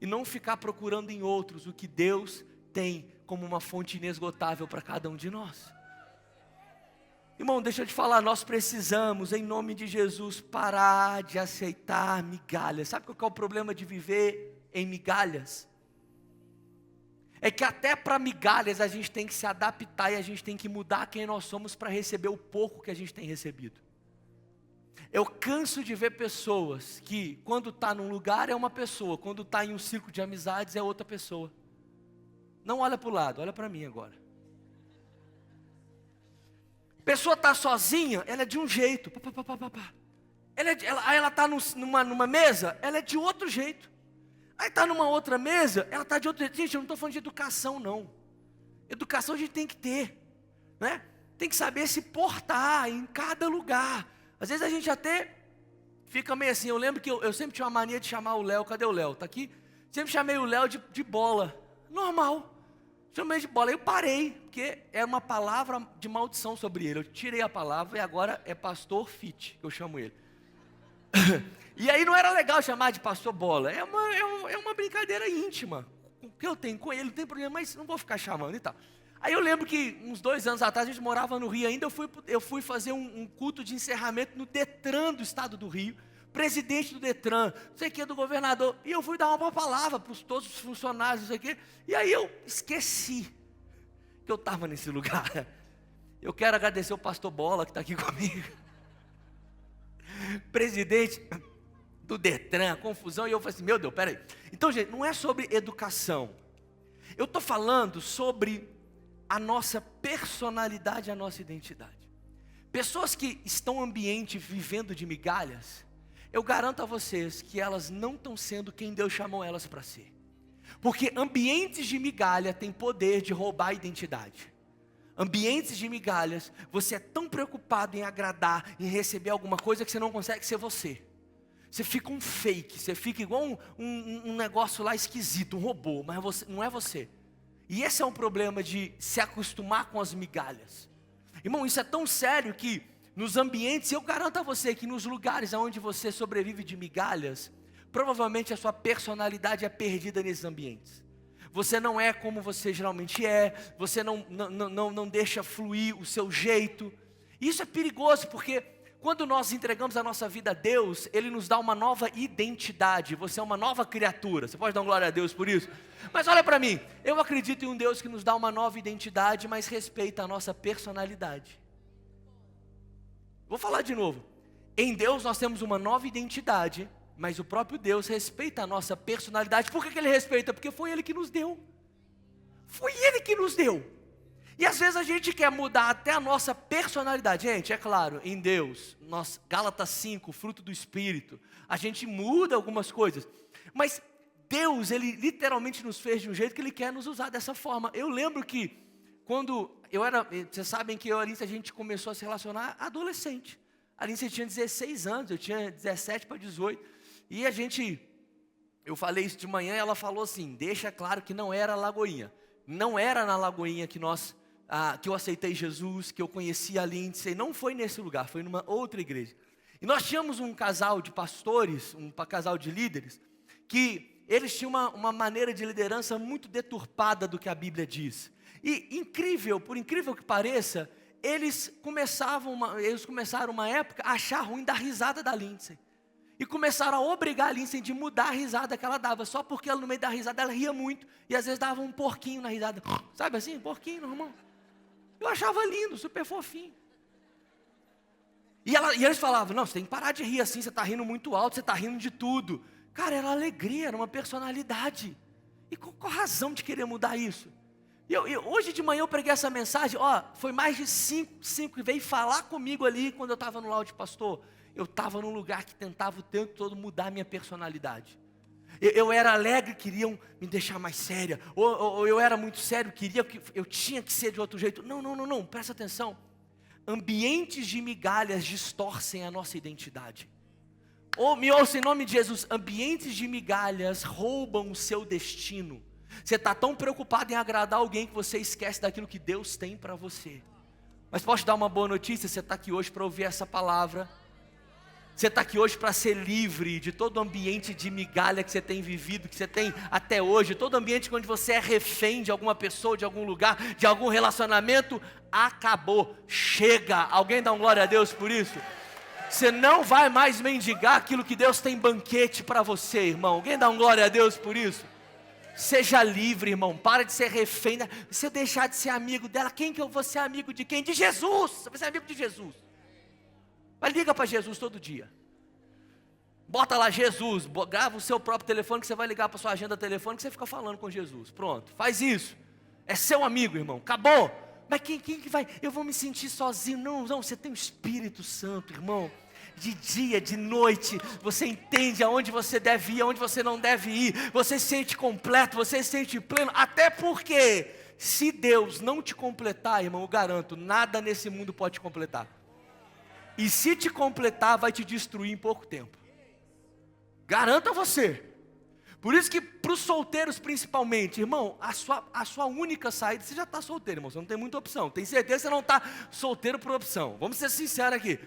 e não ficar procurando em outros o que Deus tem como uma fonte inesgotável para cada um de nós. Irmão, deixa eu te falar, nós precisamos, em nome de Jesus, parar de aceitar migalhas. Sabe qual é o problema de viver em migalhas? É que até para migalhas a gente tem que se adaptar e a gente tem que mudar quem nós somos para receber o pouco que a gente tem recebido. Eu canso de ver pessoas que, quando está num lugar é uma pessoa, quando está em um círculo de amizades é outra pessoa. Não olha para o lado, olha para mim agora. Pessoa está sozinha, ela é de um jeito. Ela está numa mesa, ela é de outro jeito. Aí está numa outra mesa, ela está de outro jeito. Gente, eu não estou falando de educação, não. Educação a gente tem que ter, né? Tem que saber se portar em cada lugar. Às vezes a gente até fica meio assim. Eu lembro que eu sempre tinha uma mania de chamar o Léo. Cadê o Léo? Está aqui? Sempre chamei o Léo de bola. Normal. Chamei de bola. Eu parei, porque era uma palavra de maldição sobre ele. Eu tirei a palavra e agora é pastor Fit, que eu chamo ele. E aí não era legal chamar de pastor bola. É uma brincadeira íntima. O que eu tenho com ele, não tem problema, mas não vou ficar chamando e tal. Aí eu lembro que uns 2 anos atrás, a gente morava no Rio ainda, eu fui fazer um culto de encerramento no Detran do estado do Rio, presidente do Detran, não sei o que, do governador, e eu fui dar uma palavra para todos os funcionários, não sei o que, e aí eu esqueci que eu estava nesse lugar. Eu quero agradecer o pastor Bola que está aqui comigo, presidente do Detran, confusão, e eu falei assim, meu Deus, peraí. Então, gente, não é sobre educação, eu estou falando sobre a nossa personalidade, a nossa identidade. Pessoas que estão no ambiente vivendo de migalhas, eu garanto a vocês que elas não estão sendo quem Deus chamou elas para ser. Porque ambientes de migalha têm poder de roubar a identidade. Ambientes de migalhas, você é tão preocupado em agradar, em receber alguma coisa que você não consegue ser você. Você fica um fake, você fica igual um negócio lá esquisito, um robô, mas você, não é você. E esse é um problema de se acostumar com as migalhas. Irmão, isso é tão sério que nos ambientes, eu garanto a você que nos lugares onde você sobrevive de migalhas, provavelmente a sua personalidade é perdida nesses ambientes. Você não é como você geralmente é, você não deixa fluir o seu jeito. Isso é perigoso porque quando nós entregamos a nossa vida a Deus, Ele nos dá uma nova identidade. Você é uma nova criatura. Você pode dar glória a Deus por isso? Mas olha para mim, eu acredito em um Deus que nos dá uma nova identidade, mas respeita a nossa personalidade. Vou falar de novo. Em Deus nós temos uma nova identidade, mas o próprio Deus respeita a nossa personalidade. Por que Ele respeita? Porque foi Ele que nos deu. Foi Ele que nos deu. E às vezes a gente quer mudar até a nossa personalidade. Gente, é claro, em Deus, Gálatas 5, fruto do Espírito, a gente muda algumas coisas. Mas Deus, Ele literalmente nos fez de um jeito que Ele quer nos usar dessa forma. Eu lembro que quando vocês sabem que eu e a Alice, a gente começou a se relacionar adolescente. A Alice tinha 16 anos, eu tinha 17 para 18. E eu falei isso de manhã e ela falou assim, deixa claro que não era Lagoinha. Não era na Lagoinha que eu aceitei Jesus, que eu conheci a Lindsay, não foi nesse lugar, foi numa outra igreja. E nós tínhamos um casal de pastores, um casal de líderes, que eles tinham uma maneira de liderança muito deturpada do que a Bíblia diz. E por incrível que pareça, eles começaram uma época a achar ruim dar risada da Lindsay. E começaram a obrigar a Lindsay de mudar a risada que ela dava, só porque ela no meio da risada ela ria muito, e às vezes dava um porquinho na risada, sabe assim, porquinho normal. Eu achava lindo, super fofinho. E eles falavam, não, você tem que parar de rir assim, você está rindo muito alto, você está rindo de tudo. Cara, era alegria, era uma personalidade. E qual a razão de querer mudar isso? E hoje de manhã eu preguei essa mensagem, foi mais de cinco que veio falar comigo ali quando eu estava no laude, pastor. Eu estava num lugar que tentava o tempo todo mudar a minha personalidade. Eu era alegre, queriam me deixar mais séria. Ou eu era muito sério, eu tinha que ser de outro jeito. Não, presta atenção. Ambientes de migalhas distorcem a nossa identidade. Me ouça em nome de Jesus, ambientes de migalhas roubam o seu destino. Você está tão preocupado em agradar alguém que você esquece daquilo que Deus tem para você. Mas posso te dar uma boa notícia? Você está aqui hoje para ouvir essa palavra. Você está aqui hoje para ser livre de todo ambiente de migalha que você tem vivido, que você tem até hoje, todo ambiente onde você é refém de alguma pessoa, de algum lugar, de algum relacionamento, acabou, chega. Alguém dá um glória a Deus por isso? Você não vai mais mendigar aquilo que Deus tem banquete para você, irmão. Alguém dá um glória a Deus por isso? Seja livre, irmão, para de ser refém. Se eu deixar de ser amigo dela, quem que eu vou ser amigo de quem? De Jesus, você vai ser amigo de Jesus. Mas liga para Jesus todo dia. Bota lá Jesus, grava o seu próprio telefone que você vai ligar para sua agenda telefônica que você fica falando com Jesus. Pronto, faz isso. É seu amigo, irmão, acabou. Mas quem que vai? Eu vou me sentir sozinho. Não, você tem o Espírito Santo, irmão. De dia, de noite, você entende aonde você deve ir, aonde você não deve ir. Você se sente completo, você se sente pleno. Até porque, se Deus não te completar, irmão, eu garanto, nada nesse mundo pode te completar. E se te completar, vai te destruir em pouco tempo. Garanto a você. Por isso que para os solteiros principalmente, irmão, a sua única saída, você já está solteiro, irmão, você não tem muita opção. Tem certeza que você não está solteiro por opção. Vamos ser sinceros aqui.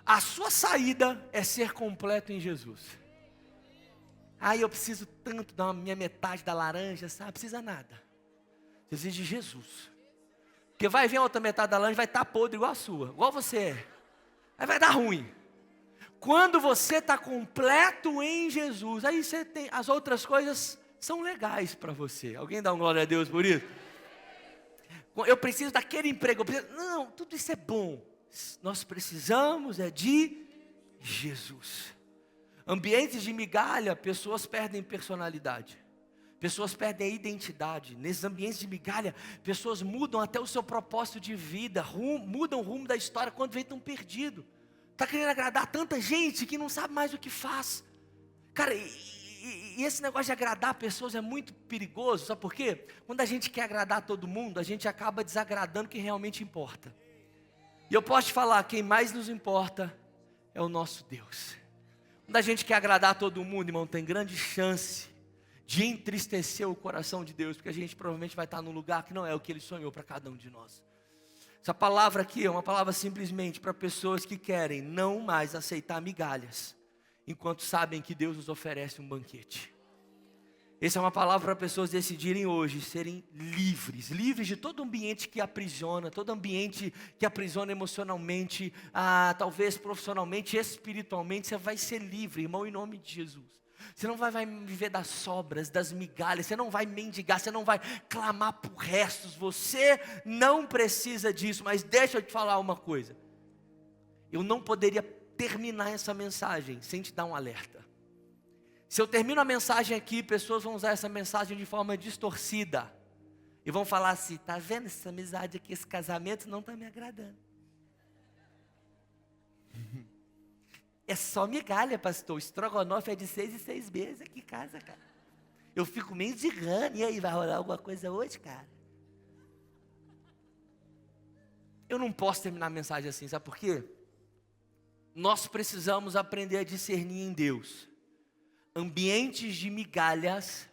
A sua saída é ser completo em Jesus. Eu preciso tanto da minha metade da laranja, sabe? Não precisa nada. Você precisa de Jesus. Porque vai vir a outra metade da laranja, vai estar podre igual a sua, igual você é. Aí vai dar ruim. Quando você está completo em Jesus, aí você tem, as outras coisas são legais para você. Alguém dá um glória a Deus por isso? Eu preciso daquele emprego, não, tudo isso é bom. Nós precisamos de Jesus. Ambientes de migalha, pessoas perdem personalidade. Pessoas perdem a identidade. Nesses ambientes de migalha, pessoas mudam até o seu propósito de vida, mudam o rumo da história quando vem tão perdido. Está querendo agradar tanta gente que não sabe mais o que faz. Cara, e esse negócio de agradar pessoas é muito perigoso, sabe por quê? Quando a gente quer agradar todo mundo, a gente acaba desagradando quem realmente importa. E eu posso te falar, quem mais nos importa é o nosso Deus. Quando a gente quer agradar todo mundo, irmão, tem grande chance de entristecer o coração de Deus, porque a gente provavelmente vai estar num lugar que não é o que Ele sonhou para cada um de nós. Essa palavra aqui é uma palavra simplesmente para pessoas que querem não mais aceitar migalhas, enquanto sabem que Deus nos oferece um banquete. Essa é uma palavra para pessoas decidirem hoje serem livres, livres de todo ambiente que aprisiona, todo ambiente que aprisiona emocionalmente, talvez profissionalmente, espiritualmente. Você vai ser livre, irmão, em nome de Jesus. Você não vai viver das sobras, das migalhas, você não vai mendigar, você não vai clamar por restos, você não precisa disso. Mas deixa eu te falar uma coisa, eu não poderia terminar essa mensagem sem te dar um alerta. Se eu termino a mensagem aqui, pessoas vão usar essa mensagem de forma distorcida e vão falar assim: tá vendo essa amizade aqui, esse casamento não está me agradando. É só migalha, pastor. Estrogonofe é de 6 em 6 meses aqui em casa, cara. Eu fico mendigando. E aí, vai rolar alguma coisa hoje, cara? Eu não posso terminar a mensagem assim, sabe por quê? Nós precisamos aprender a discernir em Deus ambientes de migalhas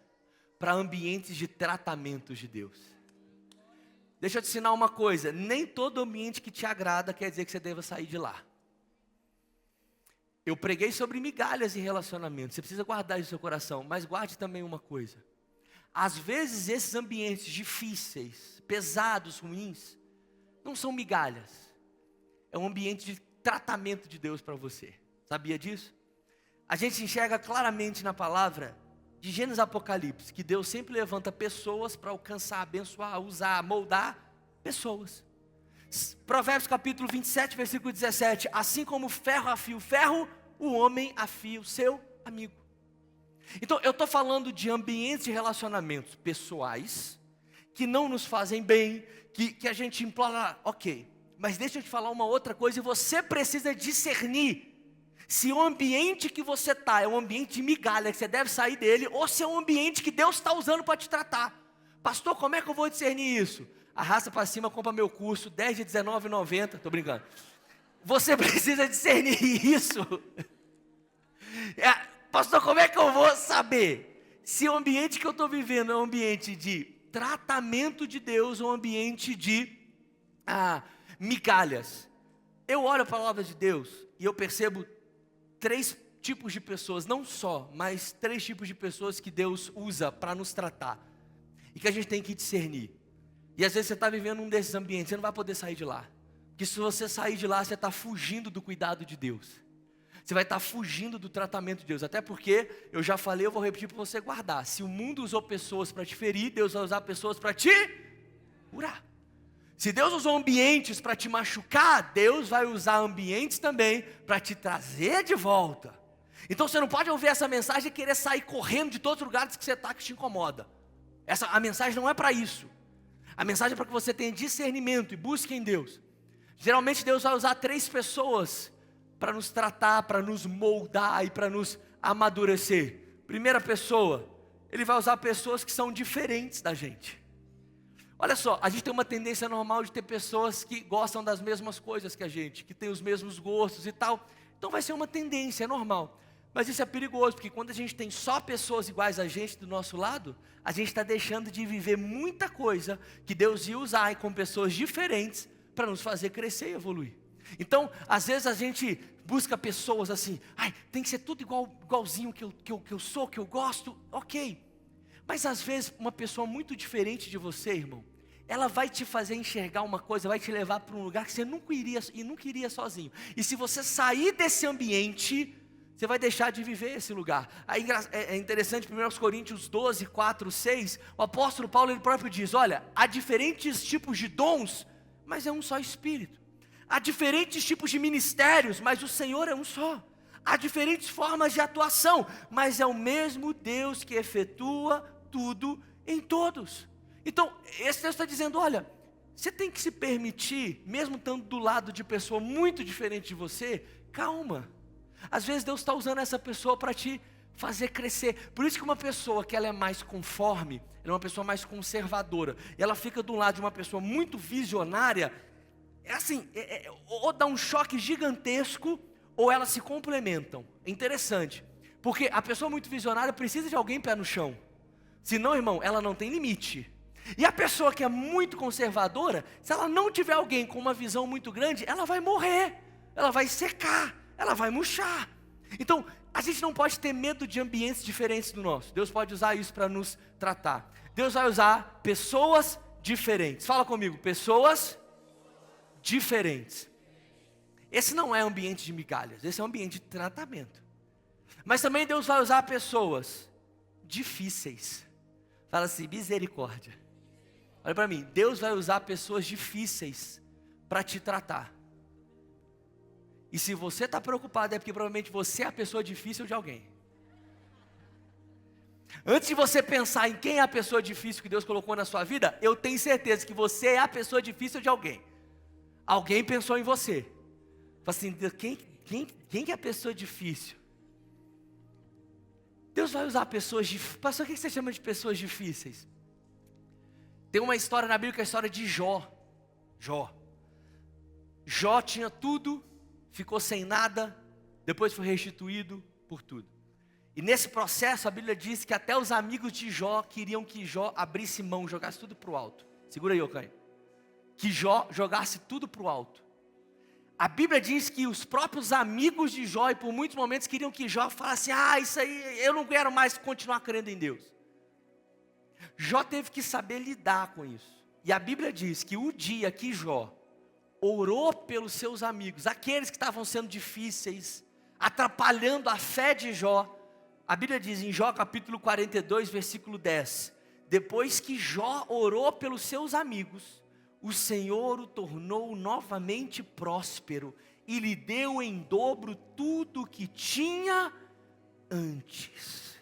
para ambientes de tratamentos de Deus. Deixa eu te ensinar uma coisa: nem todo ambiente que te agrada quer dizer que você deva sair de lá. Eu preguei sobre migalhas em relacionamento, você precisa guardar isso no seu coração, mas guarde também uma coisa: às vezes esses ambientes difíceis, pesados, ruins, não são migalhas, é um ambiente de tratamento de Deus para você. Sabia disso? A gente enxerga claramente na palavra de Gênesis a Apocalipse que Deus sempre levanta pessoas para alcançar, abençoar, usar, moldar pessoas. Provérbios capítulo 27, versículo 17: assim como o ferro afia o ferro, o homem afia o seu amigo. Então eu estou falando de ambientes de relacionamentos pessoais que não nos fazem bem, que a gente implora, ok, mas deixa eu te falar uma outra coisa, e você precisa discernir se o ambiente que você está é um ambiente de migalha, que você deve sair dele, ou se é um ambiente que Deus está usando para te tratar. Pastor, como é que eu vou discernir isso? Arrasta para cima, compra meu curso, 10 de R$19,90, estou brincando. Você precisa discernir isso. Pastor, como é que eu vou saber se o ambiente que eu estou vivendo é um ambiente de tratamento de Deus ou um ambiente de migalhas? Eu olho a palavra de Deus e eu percebo 3 tipos de pessoas, não só, mas 3 tipos de pessoas que Deus usa para nos tratar e que a gente tem que discernir. E às vezes você está vivendo um desses ambientes, você não vai poder sair de lá, porque se você sair de lá, você está fugindo do cuidado de Deus, você vai estar fugindo do tratamento de Deus. Até porque, eu já falei, eu vou repetir para você guardar: se o mundo usou pessoas para te ferir, Deus vai usar pessoas para te curar. Se Deus usou ambientes para te machucar, Deus vai usar ambientes também para te trazer de volta. Então você não pode ouvir essa mensagem e querer sair correndo de todos os lugares que você está que te incomoda. A mensagem não é para isso. A mensagem é para que você tenha discernimento e busque em Deus. Geralmente Deus vai usar 3 pessoas para nos tratar, para nos moldar e para nos amadurecer. Primeira pessoa, Ele vai usar pessoas que são diferentes da gente. Olha só, a gente tem uma tendência normal de ter pessoas que gostam das mesmas coisas que a gente, que têm os mesmos gostos e tal. Então vai ser uma tendência, é normal. Mas isso é perigoso, porque quando a gente tem só pessoas iguais a gente do nosso lado, a gente está deixando de viver muita coisa que Deus ia usar com pessoas diferentes para nos fazer crescer e evoluir. Então, às vezes a gente busca pessoas assim, tem que ser tudo igualzinho que eu sou, que eu gosto, ok. Mas às vezes uma pessoa muito diferente de você, irmão, ela vai te fazer enxergar uma coisa, vai te levar para um lugar que você nunca iria sozinho. E se você sair desse ambiente, você vai deixar de viver esse lugar. Aí é interessante, 1 Coríntios 12, 4, 6, o apóstolo Paulo ele próprio diz, olha, há diferentes tipos de dons, mas é um só Espírito. Há diferentes tipos de ministérios, mas o Senhor é um só. Há diferentes formas de atuação, mas é o mesmo Deus que efetua tudo em todos. Então, esse texto está dizendo, olha, você tem que se permitir, mesmo estando do lado de pessoa muito diferente de você, calma. Às vezes Deus está usando essa pessoa para te fazer crescer. Por isso que uma pessoa que ela é mais conforme, ela é uma pessoa mais conservadora, e ela fica do lado de uma pessoa muito visionária, ou dá um choque gigantesco, ou elas se complementam. É interessante, porque a pessoa muito visionária precisa de alguém pé no chão. Senão, irmão, ela não tem limite. E a pessoa que é muito conservadora, se ela não tiver alguém com uma visão muito grande, ela vai morrer, ela vai secar, ela vai murchar. Então, a gente não pode ter medo de ambientes diferentes do nosso. Deus pode usar isso para nos tratar. Deus vai usar pessoas diferentes. Fala comigo, pessoas diferentes. Esse não é ambiente de migalhas, esse é um ambiente de tratamento. Mas também Deus vai usar pessoas difíceis. Fala assim, misericórdia. Olha para mim, Deus vai usar pessoas difíceis para te tratar. E se você está preocupado, é porque provavelmente você é a pessoa difícil de alguém. Antes de você pensar em quem é a pessoa difícil que Deus colocou na sua vida, eu tenho certeza que você é a pessoa difícil de alguém. Alguém pensou em você. Fala assim, quem que é a pessoa difícil? Deus vai usar pessoas difíceis. Pastor, o que você chama de pessoas difíceis? Tem uma história na Bíblia que é a história de Jó. Jó tinha tudo, ficou sem nada, depois foi restituído por tudo. E nesse processo a Bíblia diz que até os amigos de Jó queriam que Jó abrisse mão, jogasse tudo para o alto. Segura aí, Ocaim. Que Jó jogasse tudo para o alto. A Bíblia diz que os próprios amigos de Jó, e por muitos momentos queriam que Jó falasse, isso aí, eu não quero mais continuar crendo em Deus. Jó teve que saber lidar com isso. E a Bíblia diz que o dia que Jó orou pelos seus amigos, aqueles que estavam sendo difíceis, atrapalhando a fé de Jó, a Bíblia diz em Jó capítulo 42, versículo 10, depois que Jó orou pelos seus amigos, o Senhor o tornou novamente próspero e lhe deu em dobro tudo o que tinha antes.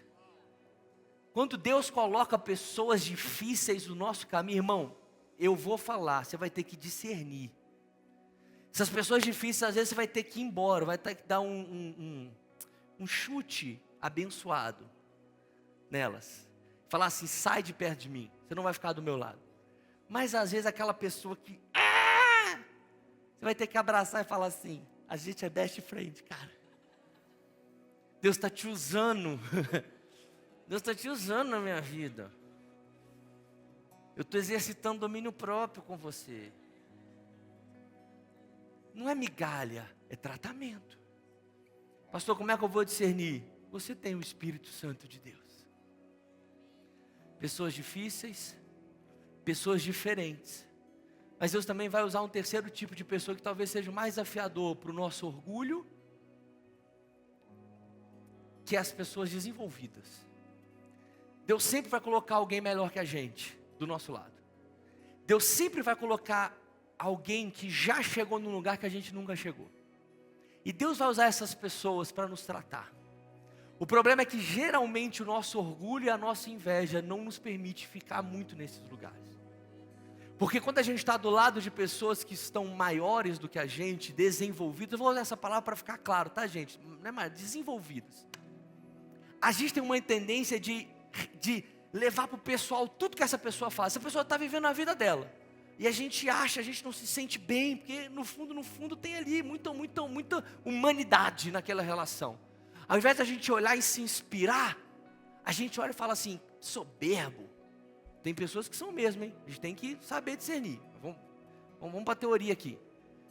Quando Deus coloca pessoas difíceis no nosso caminho, irmão, eu vou falar, você vai ter que discernir. Essas pessoas difíceis, às vezes você vai ter que ir embora, vai ter que dar um chute abençoado nelas. Falar assim, sai de perto de mim, você não vai ficar do meu lado. Mas às vezes aquela pessoa que, você vai ter que abraçar e falar assim, a gente é best friend, cara. Deus está te usando. Deus está te usando na minha vida. Eu estou exercitando domínio próprio com você. Não é migalha, é tratamento. Pastor, como é que eu vou discernir? Você tem o Espírito Santo de Deus. Pessoas difíceis, pessoas diferentes. Mas Deus também vai usar um terceiro tipo de pessoa que talvez seja mais desafiador para o nosso orgulho, que é as pessoas desenvolvidas. Deus sempre vai colocar alguém melhor que a gente do nosso lado. Deus sempre vai colocar alguém que já chegou num lugar que a gente nunca chegou. E Deus vai usar essas pessoas para nos tratar. O problema é que geralmente o nosso orgulho e a nossa inveja não nos permite ficar muito nesses lugares. Porque quando a gente está do lado de pessoas que estão maiores do que a gente, desenvolvidas, eu vou usar essa palavra para ficar claro, tá, gente? Não é mais, desenvolvidas. A gente tem uma tendência de levar para o pessoal tudo que essa pessoa faz. Essa pessoa está vivendo a vida dela. E a gente não se sente bem, porque no fundo tem ali muita humanidade naquela relação. Ao invés de a gente olhar e se inspirar, a gente olha e fala assim, soberbo. Tem pessoas que são mesmo, hein? A gente tem que saber discernir. Vamos para a teoria aqui.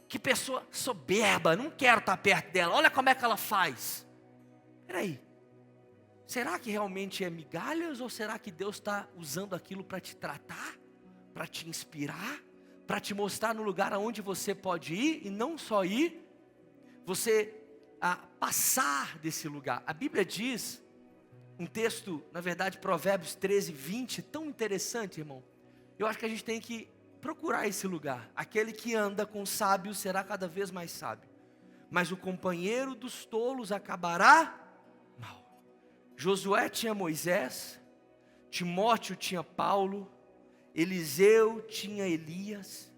Que pessoa soberba, não quero estar perto dela, olha como é que ela faz. Peraí, será que realmente é migalhas ou será que Deus está usando aquilo para te tratar? Para te inspirar? Para te mostrar no lugar aonde você pode ir e não só ir? Você passar desse lugar. A Bíblia diz, um texto, na verdade, Provérbios 13, 20, tão interessante, irmão. Eu acho que a gente tem que procurar esse lugar. Aquele que anda com sábios será cada vez mais sábio, mas o companheiro dos tolos acabará mal. Josué tinha Moisés, Timóteo tinha Paulo, Eliseu tinha Elias.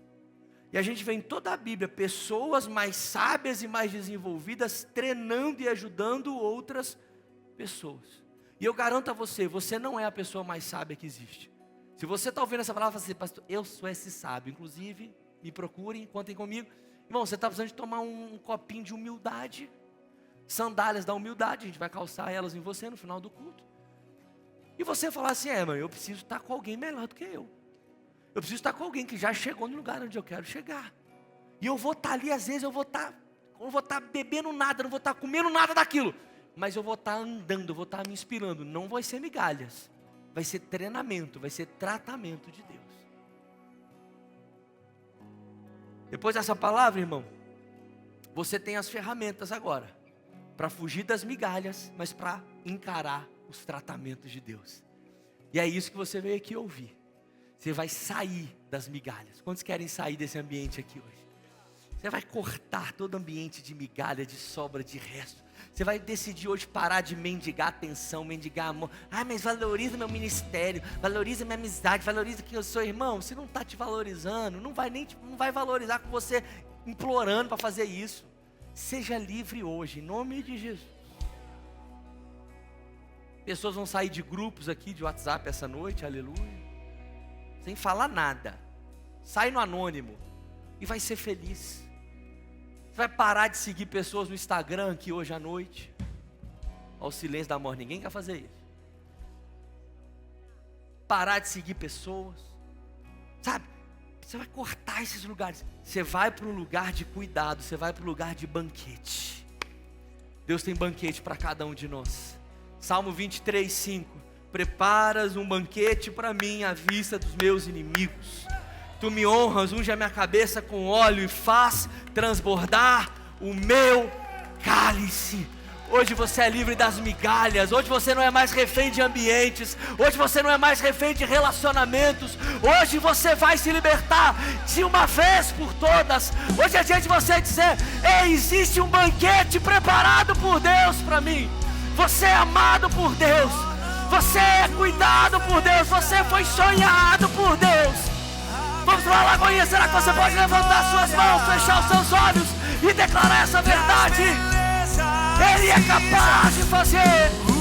E a gente vê em toda a Bíblia pessoas mais sábias e mais desenvolvidas treinando e ajudando outras pessoas. E eu garanto a você, você não é a pessoa mais sábia que existe. Se você está ouvindo essa palavra, você fala assim, pastor, eu sou esse sábio. Inclusive, me procurem, contem comigo. Irmão, você está precisando de tomar um copinho de humildade. Sandálias da humildade, a gente vai calçar elas em você no final do culto. E você falar assim, mano, eu preciso estar com alguém melhor do que eu. Eu preciso estar com alguém que já chegou no lugar onde eu quero chegar. E eu vou estar ali, às vezes eu vou estar bebendo nada, não vou estar comendo nada daquilo. Mas eu vou estar andando, eu vou estar me inspirando. Não vai ser migalhas, vai ser treinamento, vai ser tratamento de Deus. Depois dessa palavra, irmão, você tem as ferramentas agora para fugir das migalhas, mas para encarar os tratamentos de Deus. E é isso que você veio aqui ouvir. Você vai sair das migalhas. Quantos querem sair desse ambiente aqui hoje? Você vai cortar todo ambiente de migalha, de sobra, de resto. Você vai decidir hoje parar de mendigar atenção, mendigar amor. Mas valoriza meu ministério, valoriza minha amizade, valoriza quem eu sou, irmão. Se não está te valorizando, não vai valorizar com você implorando para fazer isso. Seja livre hoje, em nome de Jesus. Pessoas vão sair de grupos aqui de WhatsApp essa noite, aleluia. Sem falar nada. Sai no anônimo e vai ser feliz. Você vai parar de seguir pessoas no Instagram aqui hoje à noite. Ao silêncio da morte, ninguém quer fazer isso. Parar de seguir pessoas. Sabe? Você vai cortar esses lugares. Você vai para um lugar de cuidado. Você vai para um lugar de banquete. Deus tem banquete para cada um de nós. Salmo 23, 5. Preparas um banquete para mim à vista dos meus inimigos. Tu me honras, unge a minha cabeça com óleo e faz transbordar o meu cálice. Hoje você é livre das migalhas. Hoje você não é mais refém de ambientes. Hoje você não é mais refém de relacionamentos. Hoje você vai se libertar de uma vez por todas. Hoje é dia de você dizer, existe um banquete preparado por Deus para mim. Você é amado por Deus. Você é cuidado por Deus. Você foi sonhado por Deus. Vamos lá, Lagoinha. Será que você pode levantar suas mãos, fechar os seus olhos e declarar essa verdade? Ele é capaz de fazer.